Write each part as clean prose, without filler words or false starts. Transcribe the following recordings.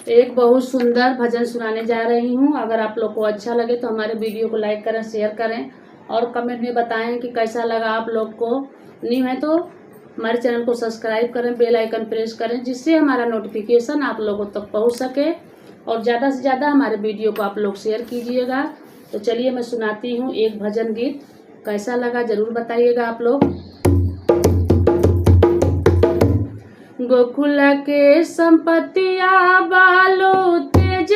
एक बहुत सुंदर भजन सुनाने जा रही हूँ। अगर आप लोग को अच्छा लगे तो हमारे वीडियो को लाइक करें, शेयर करें और कमेंट में बताएं कि कैसा लगा आप लोग को। न्यू है तो हमारे चैनल को सब्सक्राइब करें, बेल आइकन प्रेस करें, जिससे हमारा नोटिफिकेशन आप लोगों तक पहुँच सके और ज़्यादा से ज़्यादा हमारे वीडियो को आप लोग शेयर कीजिएगा। तो चलिए मैं सुनाती हूँ एक भजन गीत। कैसा लगा ज़रूर बताइएगा आप लोग। गोकुल के संपत्तिया बालो तेज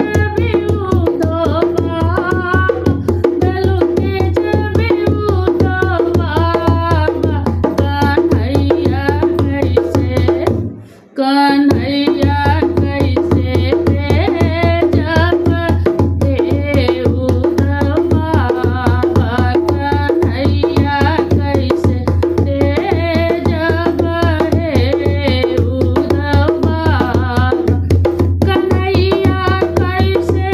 कन्हैया कैसे जब देव बाबा, कन्हैया कैसे जब देव बाबा, कन्हैया कैसे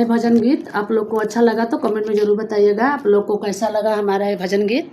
ये भजन गीत आप लोग को अच्छा लगा तो कमेंट में ज़रूर बताइएगा आप लोग को कैसा लगा हमारा ये भजन गीत।